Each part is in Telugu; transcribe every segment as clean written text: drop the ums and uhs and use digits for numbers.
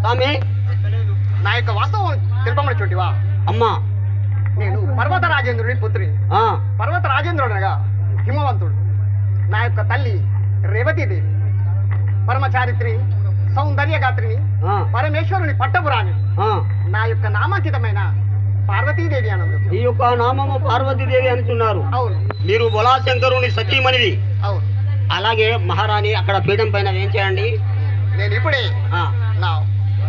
స్వామి నా యొక్క వాస్తవం తెలుపమని చూటివా? అమ్మా, నేను పర్వత రాజేంద్రుడి పుత్రి. పర్వత రాజేంద్రుడు అనగా హిమవంతుడు. నా యొక్క తల్లి రేవతీదేవి, పరమచారిత్రి, సౌందర్యగాత్రిని, పరమేశ్వరుని పట్టపురాణి. నా యొక్క నామాంకితమైన పార్వతీదేవి అనందు. ఈ యొక్క నామము పార్వతీదేవి అనుచున్నారు. అవును. మీరు బొలాశంకరుని సతీమణివి. అవును. అలాగే మహారాణి అక్కడ పీఠం పైన ఏం చేయండి? నేను ఇప్పుడే నా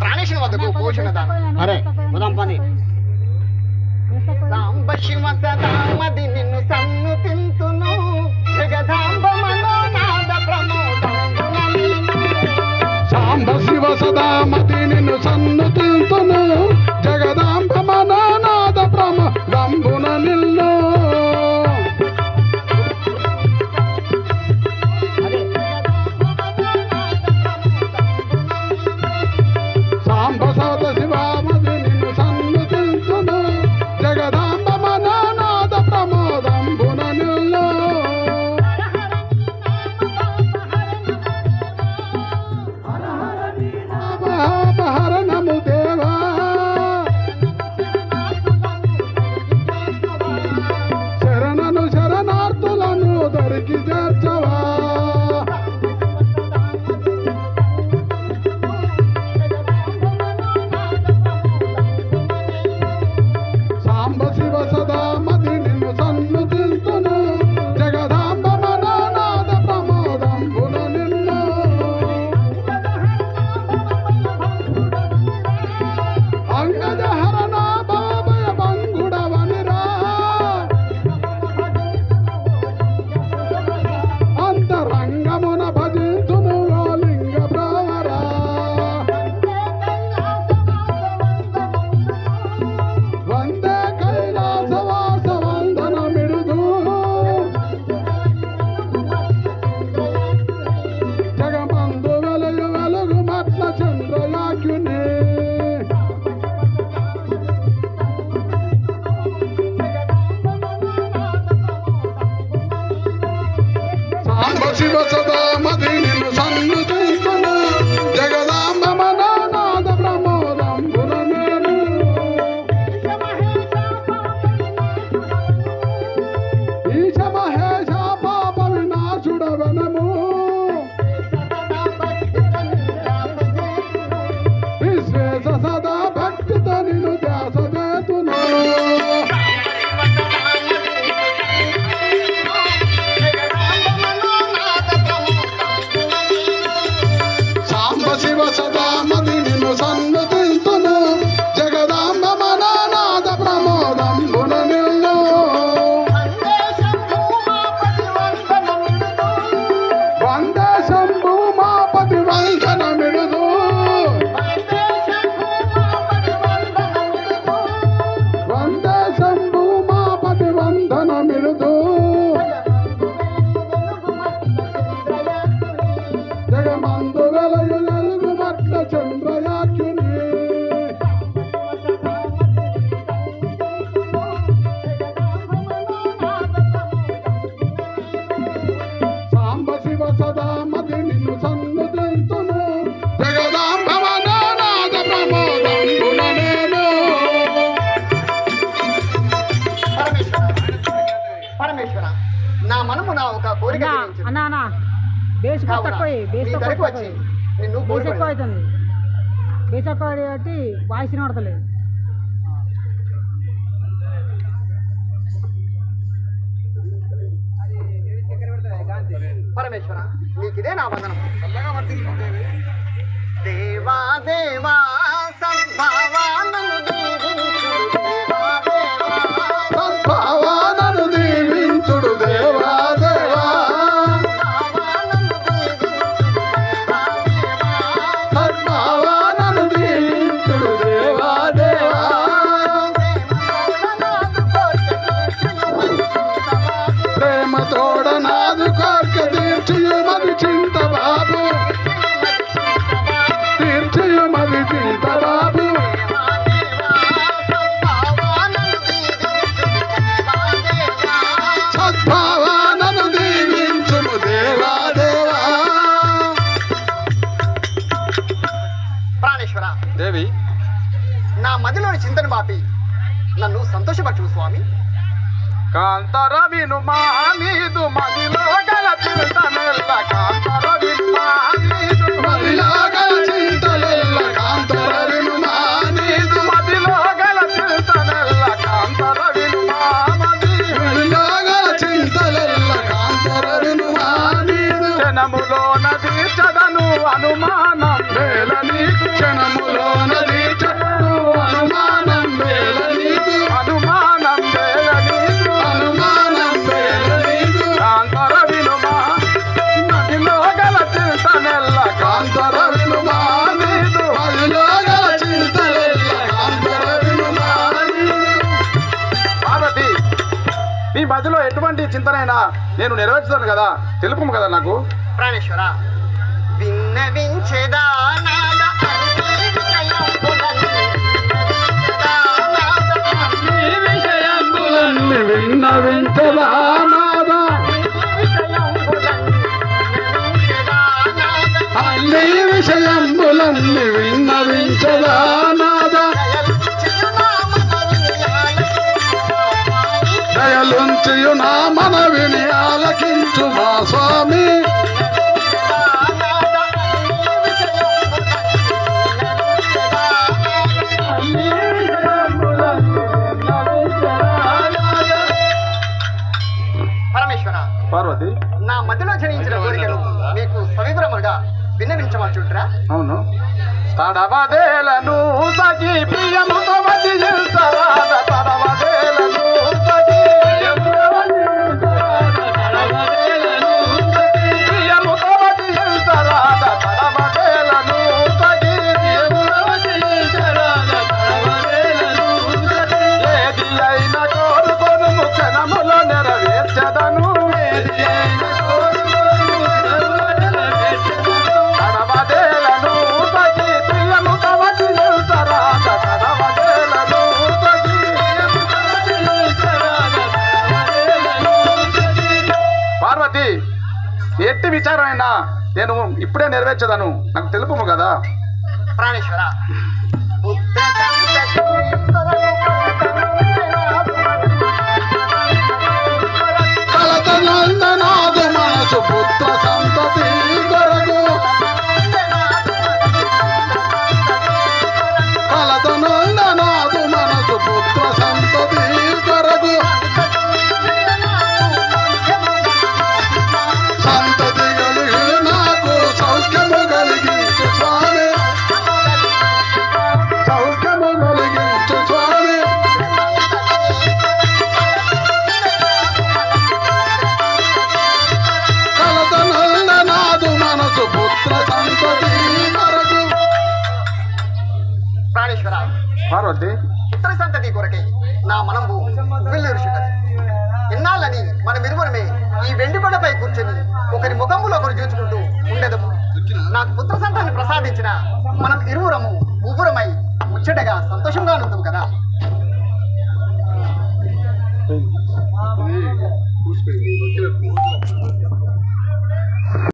ప్రాణేశ్వర వద్దకు పోషణదాను. అరే ఉదాం పని. సాంబ శివ సదామది నిన్ను సన్ను తింతును, జగదాంబ మనోనాద ప్రమోదంబున నిన్ను. సాంబ శివ సదామది నిన్ను సన్ను తింతును, జగదాంబ మనోనాద ప్రమోదంబున నిన్ను. సాంబ సద శివామది నిన్ను సన్ను తింతును, జగదాంబ మనోనాద ప్రమోదంబున నిన్ను. అపహరణము దేవా, శరణను శరణార్థులను దరికి చేర్చవా. సాంబ శివ సదామది నిన్ను సన్ను తింతును, జగదాంబ మనోనాద ప్రమోదంబున నిన్ను. అంగజహరణ బాబయ బంగుడవనిరా, అంతరంగమున భజింతును ఓ లింగ బ్రావరా. వందే కైలాసవాస వందన మిడుదు, జగమందు వెలుగు వెలుగు మట్ల చంద్రయాఖ్యుని. సాంబ శివ సదామది నిన్ను సన్ను తింతును, జగదాంబ మనోనాద ప్రమోదంబున నిన్ను. ఈశ మహేశ పాప వినాశుడవనము, విశ్వేశ సదా భక్తితో నిన్ను ధ్యాస చేతును. సాంబ శివ సదామది నిన్ను సన్ను తింతును, జగదాంబ మనోనాద ప్రమోదంబున నిన్ను. వందే శంభు మాపతి వందన మిడుదు, వందే శంభు మాపతి వందన మిడుదు, జగమందు వెలుగు వెలుగు మట్ల చంద్రయాఖ్యుని. సాంబ శివ సదామది నిన్ను సన్ను తింతును, జగదాంబ మనోనాద ప్రమోదంబున నేను. పరమేశ్వర, నా మనము నా ఒక కోరిక తీర్చు. అన్నా బేస్ తక్కువ, బేస్ నీ తక్కువ దగ్గరికి వచ్చి నిన్ను బేస్ ఎక్కువ కోరుకున్నాను. అవుతుంది. బేస్ ఎక్కువ కాబట్టి వాయిస్ వినబడతలేదు. పరమేశ్వర, నీకిదే నా వందనం. దేవా దేవా సద్భావానను దీవించుడు, దేవా దేవా సద్భావానను దీవించుడు దేవా దేవా, సద్భావానను దీవించుడు దేవా దేవా. ప్రేమ తోడ నాదు కోర్క తీర్చియు మది చింత బాబు, తీర్చియు మది ప్రాణేశ్వర, దేవి నా మదిలోని చింతన బాపి నన్ను సంతోషపరచు స్వామి. కాంతర వినుమా నీదు మదిలో గల చింతనెల్ల కాంతర వినుమా నీదు మదిలో గల చింతనెల్ల కాంతర వినుమా నీదు మదిలో గల చింతనెల్ల కాంతర వినుమా మదిలో గల చింతనెల్ల కాంతర వినుమా నీదు క్షణములో నది చదను అనుమానం వేల నీకు క్షణములో నది చదను అనుమానం వేల నీకు అనుమానం వేల నీకు అనుమానం వేల నీకు కాంతర వినుమా నదిలో గల చింతనెల్ల కాంతర వినుమా నీదు మదిలో గల చింతనెల్ల కాంతర వినుమా నీదు. పార్వతి, నీ మధ్యలో ఎటువంటి చింతనైనా నేను నెరవేర్చుతాను కదా, తెలుపు కదా నాకు. ప్రాణేశ్వర, విన్నవించేదా నాద విషయంబులన్నీ విన్నవించదా నాదా అన్ని విషయంబులన్నీ విన్నవించదా నాదా దయలుంచియు నా మనవిని ఆలకించు మా స్వామి. పరమేశ్వర, పార్వతి, నా మధ్యలో జనించిన కోరికను మీకు సవివరముగా విన్నవించమంటుంటారా? అవును. తడవదేలను సగి ప్రియముతో వదిలించరాద తడవదేలను సగి ప్రియముతో వదిలించరాద తడవదేలను సగి ప్రియముతో వదిలించరాద తడవదేలను సగి ప్రియముతో వదిలించరాద తడవదేలను సగి ఏది అయినా కోరుకొను క్షణములో నెరవేర్చదను ఏది అయినా కోరుకొను క్షణములో నెరవేర్చదను తడవదేలను సగి ప్రియముతో వదిలించరాద తడవదేలను సగి ప్రియముతో వదిలించరాద తడవదేలను సగి. పార్వతి, ఎట్టి విచారమైనా నేను ఇప్పుడే నెరవేర్చదను, నాకు తెలుపుము కదా. ప్రాణేశ్వర, కలతనందనాదు మనసు పుత్ర సంతతి కొరకు కలతనందనాదు మనసు పుత్ర సంతతి కొరకు సంతతి కలిగి నాకు సౌఖ్యము కలిగించు స్వామి, సౌఖ్యము కలిగించు స్వామి. కలతనందనాదు మనసు పుత్ర సంతతి కొరకు. ప్రాణేశ్వర, పార్వతి, పుత్ర సంతతి కొరకై నా మనము ఉవ్విళ్ళూరుచున్నది. ఇన్నాళ్ళని మన ఇరువురమే ఈ వెండి కొండపై కూర్చొని ఒకరి ముఖములో ఒకరు చూచుకుంటూ ఉండదము. నాకు పుత్ర సంతాన్ని ప్రసాదించిన మనం ఇరువురము ముగ్గురమై ముచ్చటగా సంతోషంగా ఉంటాము కదా.